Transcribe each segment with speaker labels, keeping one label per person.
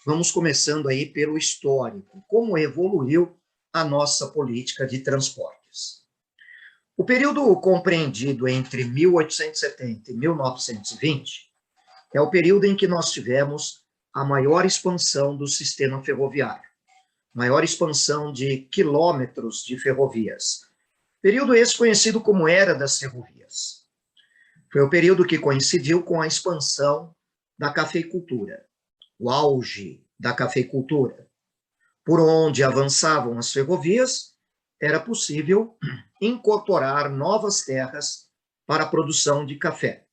Speaker 1: Vamos começando aí pelo histórico, como evoluiu a nossa política de transportes. O período compreendido entre 1870 e 1920 é o período em que nós tivemos a maior expansão do sistema ferroviário, maior expansão de quilômetros de ferrovias. Período esse conhecido como Era das Ferrovias. Foi o período que coincidiu com a expansão da cafeicultura, o auge da cafeicultura. Por onde avançavam as ferrovias, era possível incorporar novas terras para a produção de café.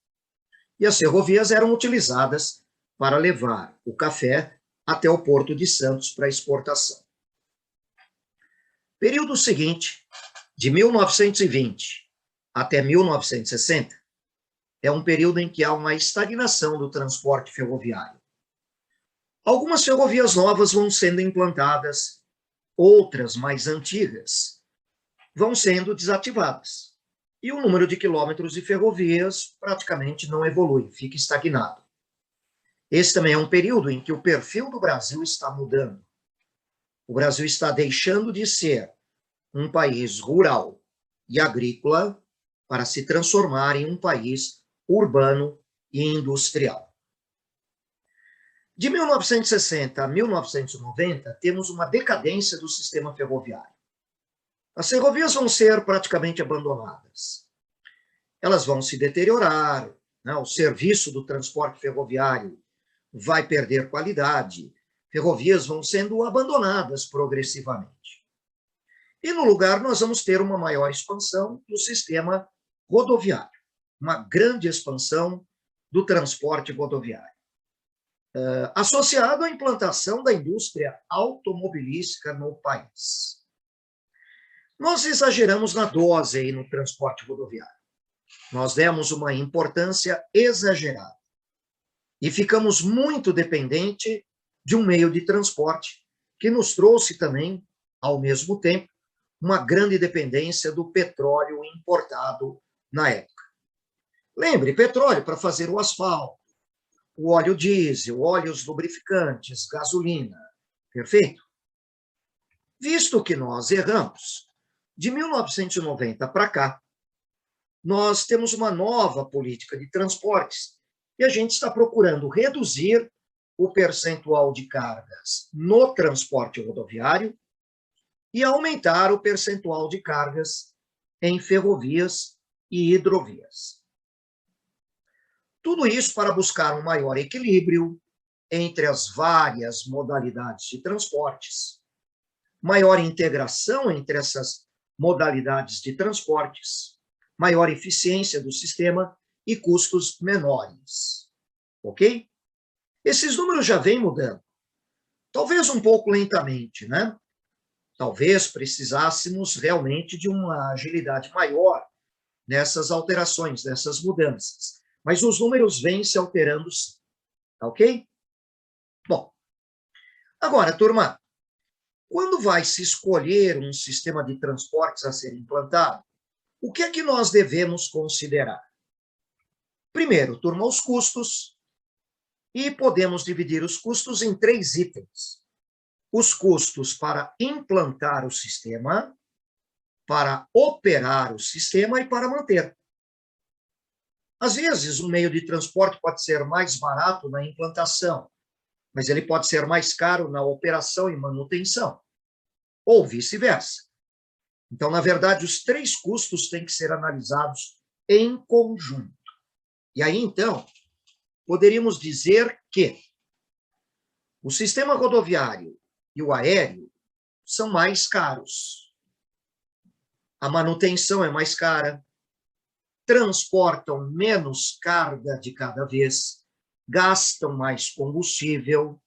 Speaker 1: E as ferrovias eram utilizadas para levar o café até o Porto de Santos para exportação. Período seguinte, de 1920 até 1960, é um período em que há uma estagnação do transporte ferroviário. Algumas ferrovias novas vão sendo implantadas, outras mais antigas vão sendo desativadas. E o número de quilômetros de ferrovias praticamente não evolui, fica estagnado. Esse também é um período em que o perfil do Brasil está mudando. O Brasil está deixando de ser um país rural e agrícola para se transformar em um país urbano e industrial. De 1960 a 1990, temos uma decadência do sistema ferroviário. As ferrovias vão ser praticamente abandonadas. Elas vão se deteriorar, né? O serviço do transporte ferroviário vai perder qualidade, ferrovias vão sendo abandonadas progressivamente. E no lugar nós vamos ter uma maior expansão do sistema rodoviário, uma grande expansão do transporte rodoviário. Associado à implantação da indústria automobilística no país. Nós exageramos na dose aí no transporte rodoviário. Nós demos uma importância exagerada e ficamos muito dependentes de um meio de transporte que nos trouxe também, ao mesmo tempo, uma grande dependência do petróleo importado na época. Lembre, petróleo para fazer o asfalto, o óleo diesel, óleos lubrificantes, gasolina, perfeito? Visto que nós erramos, de 1990 para cá, nós temos uma nova política de transportes e a gente está procurando reduzir o percentual de cargas no transporte rodoviário e aumentar o percentual de cargas em ferrovias e hidrovias. Tudo isso para buscar um maior equilíbrio entre as várias modalidades de transportes, maior integração entre essas modalidades de transportes, maior eficiência do sistema e custos menores. Ok? Esses números já vêm mudando. Talvez um pouco lentamente, né? Talvez precisássemos realmente de uma agilidade maior nessas alterações, nessas mudanças. Mas os números vêm se alterando sim. Tá ok? Bom, agora, turma, quando vai se escolher um sistema de transportes a ser implantado, o que é que nós devemos considerar? Primeiro, turma, os custos. E podemos dividir os custos em 3 itens. Os custos para implantar o sistema, para operar o sistema e para manter. Às vezes, um meio de transporte pode ser mais barato na implantação, mas ele pode ser mais caro na operação e manutenção, ou vice-versa. Então, na verdade, os 3 custos têm que ser analisados em conjunto. E aí, então, poderíamos dizer que o sistema rodoviário e o aéreo são mais caros. A manutenção é mais cara, transportam menos carga de cada vez, gastam mais combustível,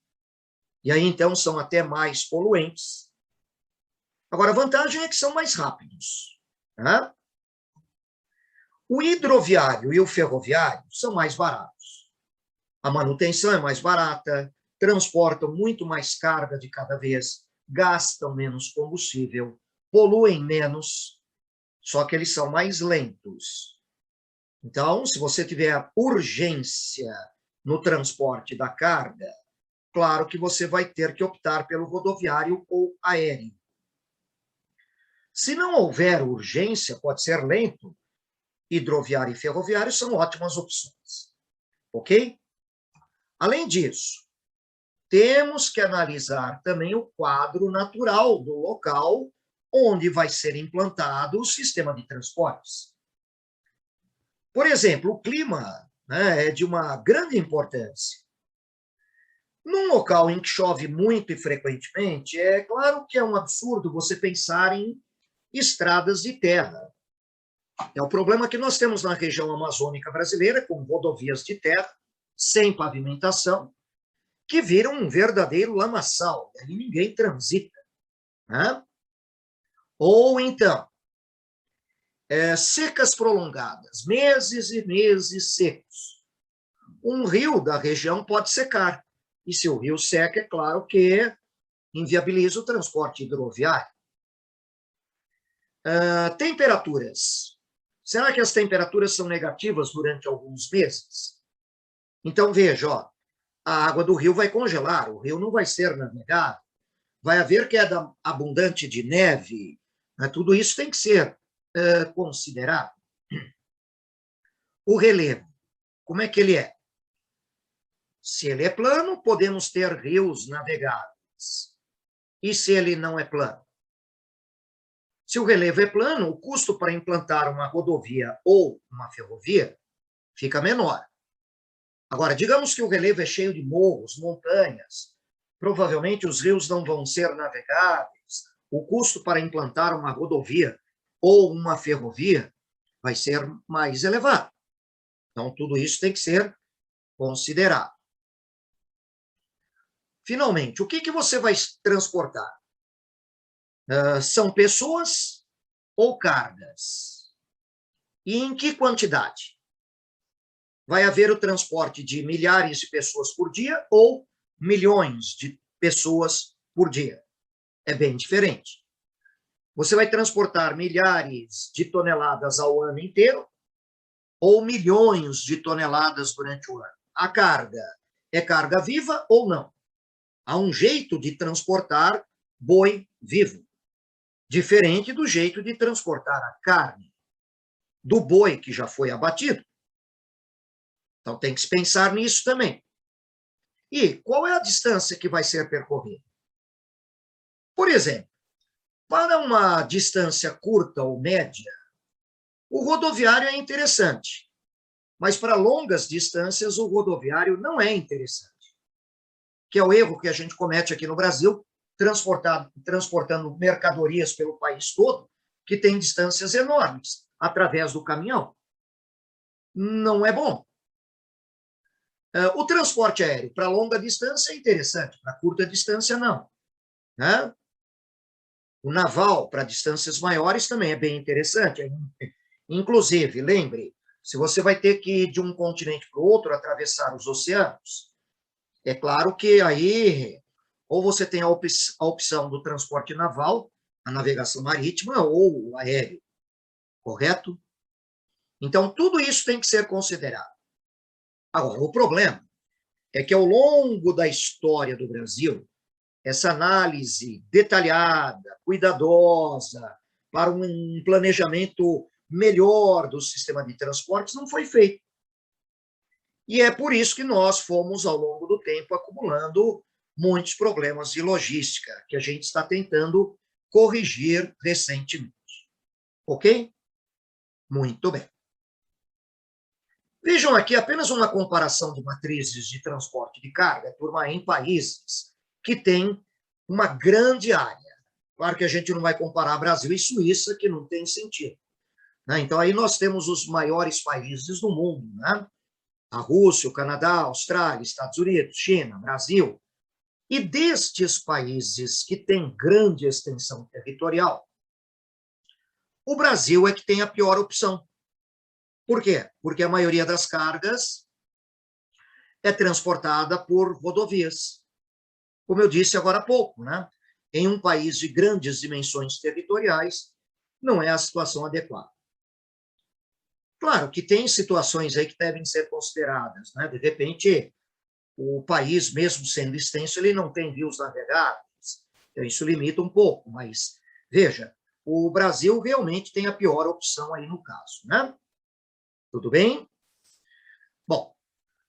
Speaker 1: e aí, então, são até mais poluentes. Agora, a vantagem é que são mais rápidos, né? O hidroviário e o ferroviário são mais baratos. A manutenção é mais barata, transportam muito mais carga de cada vez, gastam menos combustível, poluem menos, só que eles são mais lentos. Então, se você tiver urgência no transporte da carga, claro que você vai ter que optar pelo rodoviário ou aéreo. Se não houver urgência, pode ser lento, hidroviário e ferroviário são ótimas opções. Ok? Além disso, temos que analisar também o quadro natural do local onde vai ser implantado o sistema de transportes. Por exemplo, o clima, né, é de uma grande importância. Num local em que chove muito e frequentemente, é claro que é um absurdo você pensar em estradas de terra. É o problema que nós temos na região amazônica brasileira, com rodovias de terra, sem pavimentação, que viram um verdadeiro lamaçal, e ali ninguém transita. Né? Ou então, secas prolongadas, meses e meses secos. Um rio da região pode secar, e se o rio seca, é claro que inviabiliza o transporte hidroviário. Temperaturas. Será que as temperaturas são negativas durante alguns meses? Então, veja, ó, a água do rio vai congelar, o rio não vai ser navegável, vai haver queda abundante de neve, né? Tudo isso tem que ser considerado. O relevo, como é que ele é? Se ele é plano, podemos ter rios navegáveis. E se ele não é plano? Se o relevo é plano, o custo para implantar uma rodovia ou uma ferrovia fica menor. Agora, digamos que o relevo é cheio de morros, montanhas, provavelmente os rios não vão ser navegáveis, o custo para implantar uma rodovia ou uma ferrovia vai ser mais elevado. Então, tudo isso tem que ser considerado. Finalmente, o que você vai transportar? São pessoas ou cargas? E em que quantidade? Vai haver o transporte de milhares de pessoas por dia ou milhões de pessoas por dia? É bem diferente. Você vai transportar milhares de toneladas ao ano inteiro ou milhões de toneladas durante o ano? A carga é carga viva ou não? Há um jeito de transportar boi vivo, diferente do jeito de transportar a carne do boi que já foi abatido. Então, tem que se pensar nisso também. E qual é a distância que vai ser percorrida? Por exemplo, para uma distância curta ou média, o rodoviário é interessante, mas para longas distâncias, o rodoviário não é interessante, que é o erro que a gente comete aqui no Brasil, transportando mercadorias pelo país todo, que tem distâncias enormes, através do caminhão. Não é bom. O transporte aéreo para longa distância é interessante, para curta distância não. Né? O naval para distâncias maiores também é bem interessante. Inclusive, lembre, se você vai ter que ir de um continente para o outro, atravessar os oceanos, é claro que aí ou você tem a opção do transporte naval, a navegação marítima ou o aéreo, correto? Então, tudo isso tem que ser considerado. Agora, o problema é que, ao longo da história do Brasil, essa análise detalhada, cuidadosa, para um planejamento melhor do sistema de transportes não foi feito. E é por isso que nós fomos, ao longo do tempo, acumulando muitos problemas de logística, que a gente está tentando corrigir recentemente. Ok? Muito bem. Vejam aqui apenas uma comparação de matrizes de transporte de carga, turma, em países que têm uma grande área. Claro que a gente não vai comparar Brasil e Suíça, que não tem sentido. Né? Então, aí nós temos os maiores países do mundo, né? A Rússia, o Canadá, a Austrália, Estados Unidos, China, Brasil. E destes países que têm grande extensão territorial, o Brasil é que tem a pior opção. Por quê? Porque a maioria das cargas é transportada por rodovias. Como eu disse agora há pouco, né? Em um país de grandes dimensões territoriais, não é a situação adequada. Claro que tem situações aí que devem ser consideradas, né? De repente, o país, mesmo sendo extenso, ele não tem rios navegáveis. Então, isso limita um pouco, mas, veja, o Brasil realmente tem a pior opção aí no caso, né? Tudo bem? Bom,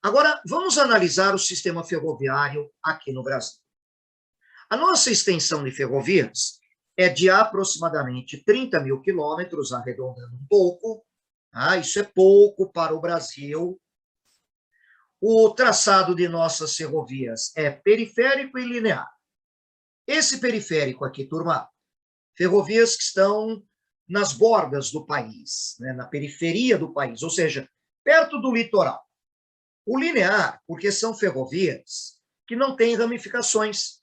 Speaker 1: agora vamos analisar o sistema ferroviário aqui no Brasil. A nossa extensão de ferrovias é de aproximadamente 30 mil quilômetros, arredondando um pouco. Isso é pouco para o Brasil. O traçado de nossas ferrovias é periférico e linear. Esse periférico aqui, turma, ferrovias que estão nas bordas do país, né, na periferia do país, ou seja, perto do litoral. O linear, porque são ferrovias que não têm ramificações,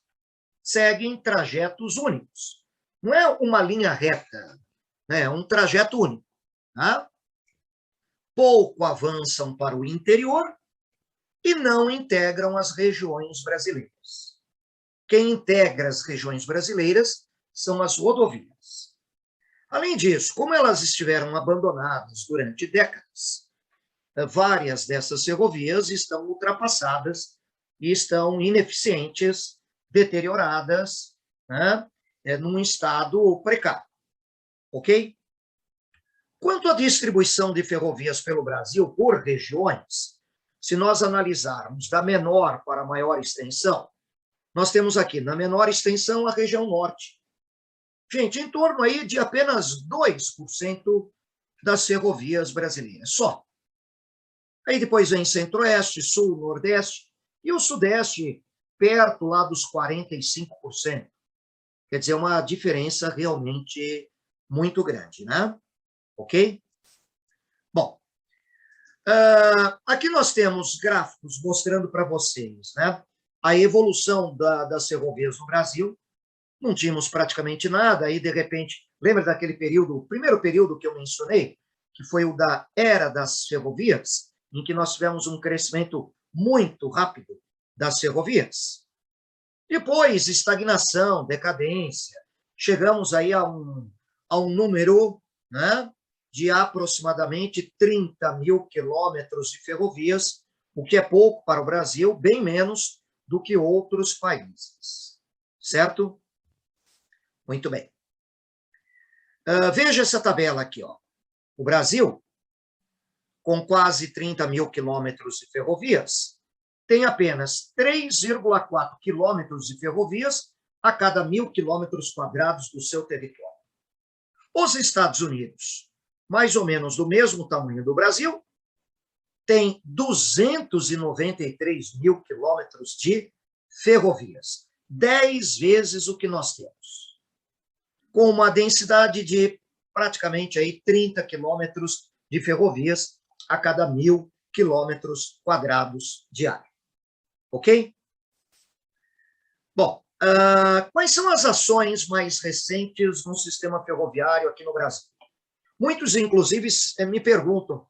Speaker 1: seguem trajetos únicos. Não é uma linha reta, né, é um trajeto único. Tá? Pouco avançam para o interior e não integram as regiões brasileiras. Quem integra as regiões brasileiras são as rodovias. Além disso, como elas estiveram abandonadas durante décadas, várias dessas ferrovias estão ultrapassadas e estão ineficientes, deterioradas, né, num estado precário. Ok? Quanto à distribuição de ferrovias pelo Brasil por regiões, se nós analisarmos da menor para a maior extensão, nós temos aqui, na menor extensão, a região norte. Gente, em torno aí de apenas 2% das ferrovias brasileiras, só. Aí depois vem centro-oeste, sul, nordeste, e o sudeste perto lá dos 45%. Quer dizer, uma diferença realmente muito grande, né? Ok? Bom, aqui nós temos gráficos mostrando para vocês, né, a evolução das ferrovias no Brasil. Não tínhamos praticamente nada, aí de repente, lembra daquele período, o primeiro período que eu mencionei, que foi o da era das ferrovias, em que nós tivemos um crescimento muito rápido das ferrovias. Depois, estagnação, decadência, chegamos aí a um número, né, de aproximadamente 30 mil quilômetros de ferrovias, o que é pouco para o Brasil, bem menos do que outros países. Certo? Muito bem. Veja essa tabela aqui, ó. O Brasil, com quase 30 mil quilômetros de ferrovias, tem apenas 3,4 quilômetros de ferrovias a cada 1.000 quilômetros quadrados do seu território. Os Estados Unidos, mais ou menos do mesmo tamanho do Brasil, tem 293 mil quilômetros de ferrovias, 10 vezes o que nós temos, com uma densidade de praticamente aí 30 quilômetros de ferrovias a cada 1.000 quilômetros quadrados de área. Ok? Bom, quais são as ações mais recentes no sistema ferroviário aqui no Brasil? Muitos, inclusive, me perguntam,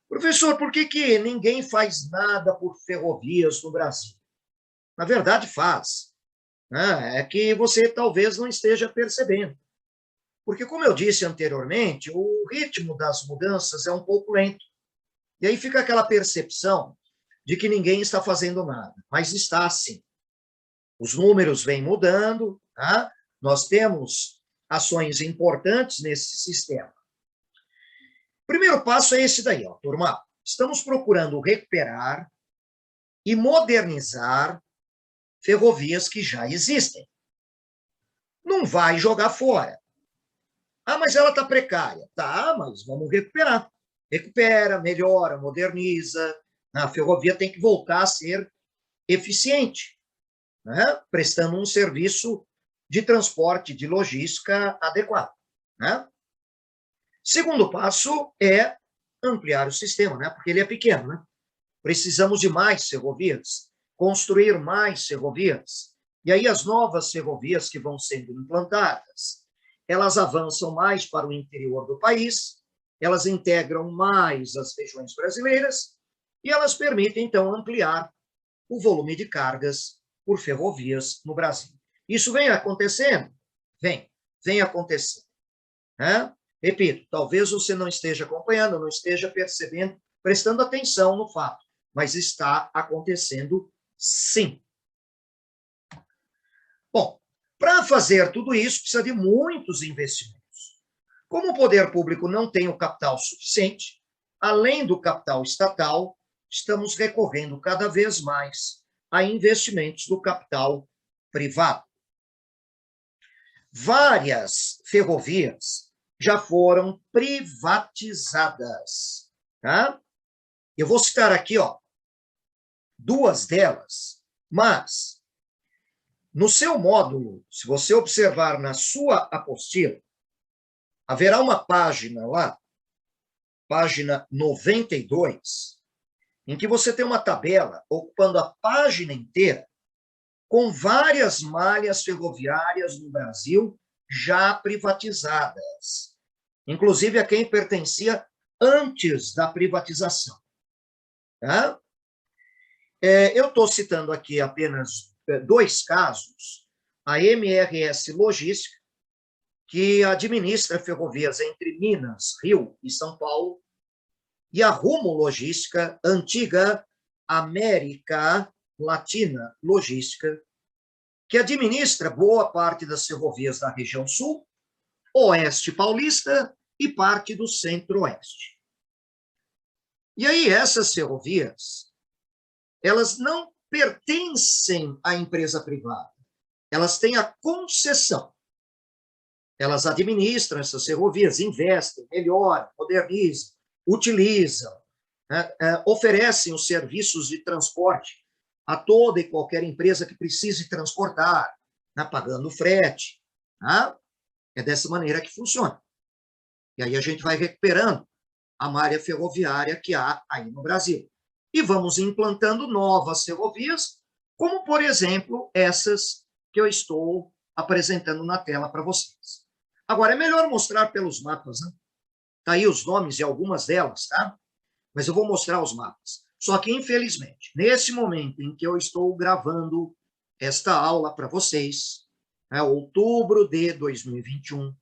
Speaker 1: professor, por que ninguém faz nada por ferrovias no Brasil? Na verdade, faz. Né? É que você talvez não esteja percebendo. Porque, como eu disse anteriormente, o ritmo das mudanças é um pouco lento. E aí fica aquela percepção de que ninguém está fazendo nada. Mas está sim. Os números vêm mudando, tá? Nós temos ações importantes nesse sistema. O primeiro passo é esse daí, ó, turma. Estamos procurando recuperar e modernizar ferrovias que já existem. Não vai jogar fora. Mas ela está precária. Tá, mas vamos recuperar. Recupera, melhora, moderniza. A ferrovia tem que voltar a ser eficiente, né? Prestando um serviço de transporte, de logística adequado. Né? Segundo passo é ampliar o sistema, né? Porque ele é pequeno. Né? Precisamos de mais ferrovias, construir mais ferrovias. E aí as novas ferrovias que vão sendo implantadas, elas avançam mais para o interior do país, elas integram mais as regiões brasileiras e elas permitem, então, ampliar o volume de cargas por ferrovias no Brasil. Isso vem acontecendo? Vem acontecendo. Né? Repito, talvez você não esteja acompanhando, não esteja percebendo, prestando atenção no fato, mas está acontecendo Sim. Bom, para fazer tudo isso, precisa de muitos investimentos. Como o poder público não tem o capital suficiente, além do capital estatal, estamos recorrendo cada vez mais a investimentos do capital privado. Várias ferrovias já foram privatizadas. Tá? Eu vou citar aqui, ó, duas delas, mas no seu módulo, se você observar na sua apostila, haverá uma página lá, página 92, em que você tem uma tabela ocupando a página inteira com várias malhas ferroviárias no Brasil já privatizadas, inclusive a quem pertencia antes da privatização. Tá? Eu estou citando aqui apenas dois casos, a MRS Logística, que administra ferrovias entre Minas, Rio e São Paulo, e a Rumo Logística, antiga América Latina Logística, que administra boa parte das ferrovias da região sul, oeste paulista e parte do centro-oeste. E aí essas ferrovias, elas não pertencem à empresa privada, elas têm a concessão. Elas administram essas ferrovias, investem, melhoram, modernizam, utilizam, oferecem os serviços de transporte a toda e qualquer empresa que precise transportar, pagando frete. Tá? É dessa maneira que funciona. E aí a gente vai recuperando a malha ferroviária que há aí no Brasil. E vamos implantando novas ferrovias, como, por exemplo, essas que eu estou apresentando na tela para vocês. Agora, é melhor mostrar pelos mapas, né? Tá aí os nomes de algumas delas, tá? Mas eu vou mostrar os mapas. Só que, infelizmente, nesse momento em que eu estou gravando esta aula para vocês, outubro de 2021,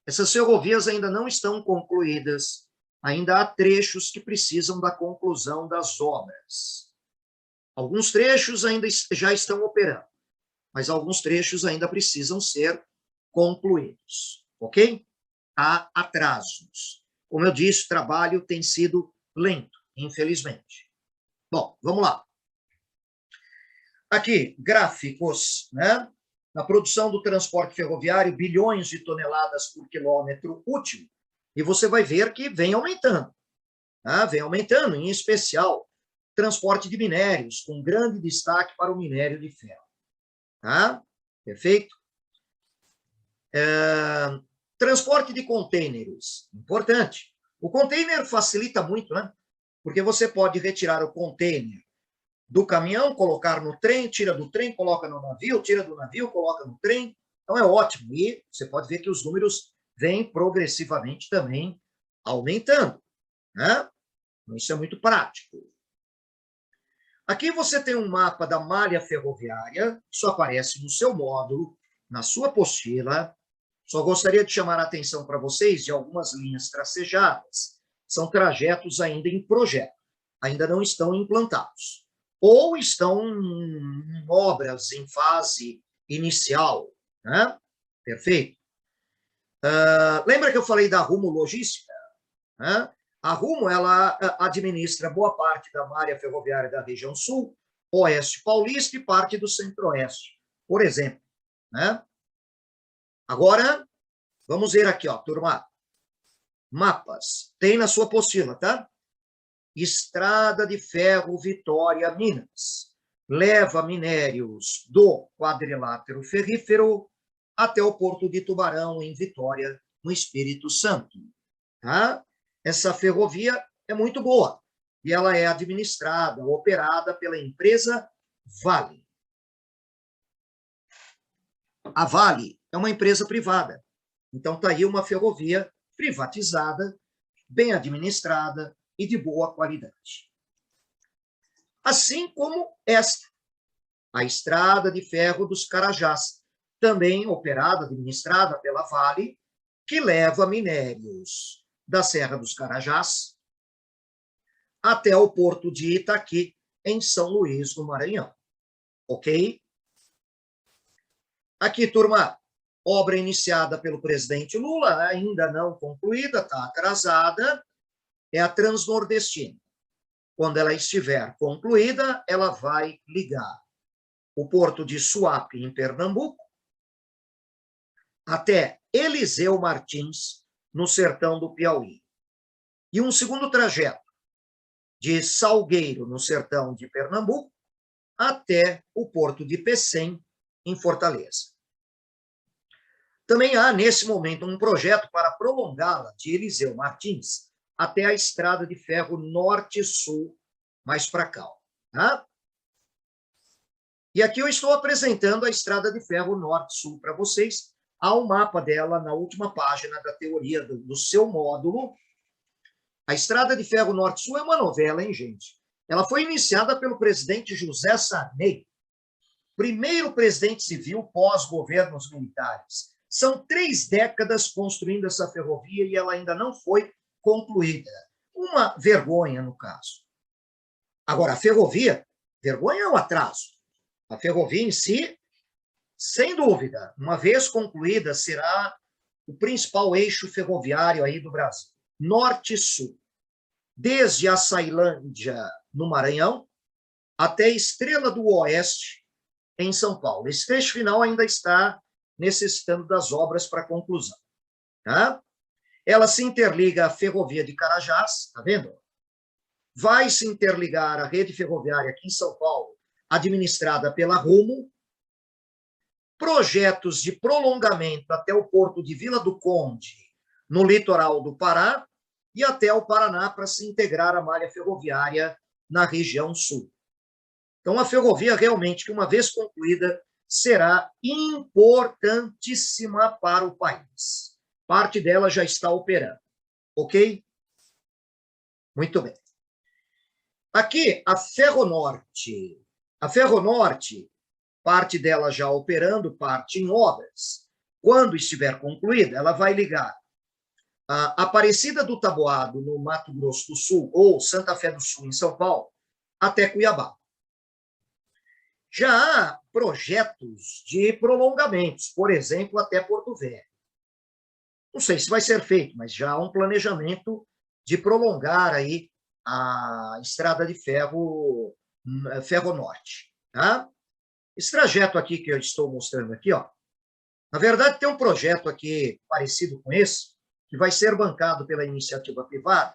Speaker 1: essas ferrovias ainda não estão concluídas, ainda há trechos que precisam da conclusão das obras. Alguns trechos ainda já estão operando, mas alguns trechos ainda precisam ser concluídos, ok? Há atrasos. Como eu disse, o trabalho tem sido lento, infelizmente. Bom, vamos lá. Aqui, gráficos, né? Na produção do transporte ferroviário, bilhões de toneladas por quilômetro útil. E você vai ver que vem aumentando. Tá? Vem aumentando, em especial, transporte de minérios, com grande destaque para o minério de ferro. Tá? Perfeito? Transporte de contêineres, importante. O container facilita muito, né? Porque você pode retirar o container do caminhão, colocar no trem, tira do trem, coloca no navio, tira do navio, coloca no trem. Então é ótimo. E você pode ver que os números vêm progressivamente também aumentando, né? Isso é muito prático. Aqui você tem um mapa da malha ferroviária, isso aparece no seu módulo, na sua apostila. Só gostaria de chamar a atenção para vocês de algumas linhas tracejadas. São trajetos ainda em projeto, ainda não estão implantados. Ou estão em obras em fase inicial. Né? Perfeito? Lembra que eu falei da Rumo Logística? Né? A Rumo, ela administra boa parte da malha ferroviária da região sul, oeste paulista e parte do centro-oeste, por exemplo. Né? Agora, vamos ver aqui, ó, turma. Mapas. Tem na sua apostila, tá? Estrada de Ferro Vitória, Minas. Leva minérios do quadrilátero ferrífero até o Porto de Tubarão, em Vitória, no Espírito Santo. Tá? Essa ferrovia é muito boa e ela é administrada, operada pela empresa Vale. A Vale é uma empresa privada. Então, está aí uma ferrovia privatizada, bem administrada e de boa qualidade. Assim como esta, a Estrada de Ferro dos Carajás, também operada, administrada pela Vale, que leva minérios da Serra dos Carajás até o porto de Itaqui, em São Luís, no Maranhão. Ok? Aqui, turma, obra iniciada pelo presidente Lula, ainda não concluída, está atrasada, é a Transnordestina. Quando ela estiver concluída, ela vai ligar o porto de Suape, em Pernambuco, até Eliseu Martins, no sertão do Piauí. E um segundo trajeto, de Salgueiro, no sertão de Pernambuco, até o porto de Pecém, em Fortaleza. Também há, nesse momento, um projeto para prolongá-la de Eliseu Martins até a estrada de ferro norte-sul, mais para cá. Tá? E aqui eu estou apresentando a estrada de ferro norte-sul para vocês. Há um mapa dela na última página da teoria do seu módulo. A estrada de ferro norte-sul é uma novela, hein, gente? Ela foi iniciada pelo presidente José Sarney, primeiro presidente civil pós-governos militares. São 3 décadas construindo essa ferrovia e ela ainda não foi concluída. Uma vergonha, no caso. Agora, a ferrovia, vergonha é o atraso. A ferrovia em si, sem dúvida, uma vez concluída, será o principal eixo ferroviário aí do Brasil. Norte e sul. Desde a Açailândia, no Maranhão, até Estrela do Oeste, em São Paulo. Esse trecho final ainda está necessitando das obras para conclusão. Tá? Ela se interliga à ferrovia de Carajás, está vendo? Vai se interligar à rede ferroviária aqui em São Paulo, administrada pela Rumo. Projetos de prolongamento até o porto de Vila do Conde, no litoral do Pará, e até o Paraná para se integrar à malha ferroviária na região sul. Então, a ferrovia realmente, que uma vez concluída, será importantíssima para o país. Parte dela já está operando. Ok? Muito bem. Aqui, a Ferronorte. A Ferronorte, parte dela já operando, parte em obras. Quando estiver concluída, ela vai ligar a Aparecida do Taboado, no Mato Grosso do Sul, ou Santa Fé do Sul, em São Paulo, até Cuiabá. Já há projetos de prolongamentos, por exemplo, até Porto Velho. Não sei se vai ser feito, mas já há um planejamento de prolongar aí a estrada de ferro, Ferronorte. Tá? Esse trajeto aqui que eu estou mostrando aqui, ó, na verdade tem um projeto aqui parecido com esse, que vai ser bancado pela iniciativa privada,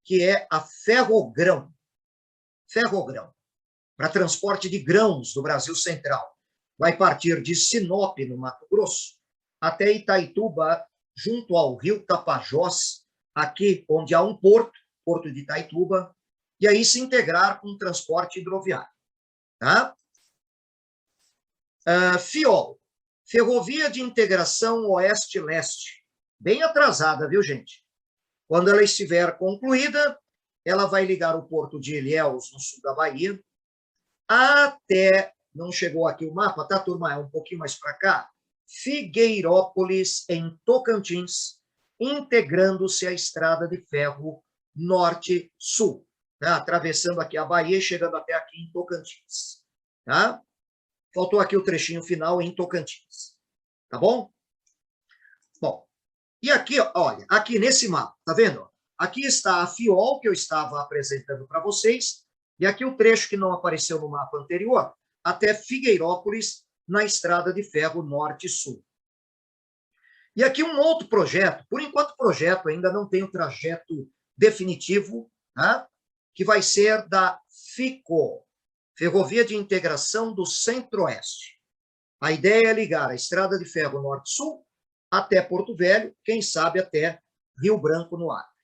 Speaker 1: que é a Ferrogrão. Ferrogrão, para transporte de grãos do Brasil Central. Vai partir de Sinop, no Mato Grosso, até Itaituba, junto ao rio Tapajós, aqui onde há um porto, Porto de Itaituba, e aí se integrar com o transporte hidroviário. Tá? FIOL, Ferrovia de Integração Oeste-Leste, bem atrasada, viu, gente? Quando ela estiver concluída, ela vai ligar o porto de Ilhéus, no sul da Bahia, até, não chegou aqui o mapa, tá, turma? É um pouquinho mais para cá, Figueirópolis, em Tocantins, integrando-se à estrada de ferro norte-sul, tá? Atravessando aqui a Bahia e chegando até aqui em Tocantins. Tá? Faltou aqui o trechinho final em Tocantins. Tá bom? Bom, e aqui, olha, aqui nesse mapa, tá vendo? Aqui está a FIOL, que eu estava apresentando para vocês, e aqui o trecho que não apareceu no mapa anterior, até Figueirópolis, na estrada de ferro norte-sul. E aqui um outro projeto, por enquanto o projeto ainda não tem o trajeto definitivo, tá? Que vai ser da FICO, Ferrovia de Integração do Centro-Oeste. A ideia é ligar a estrada de ferro norte-sul até Porto Velho, quem sabe até Rio Branco, no Acre.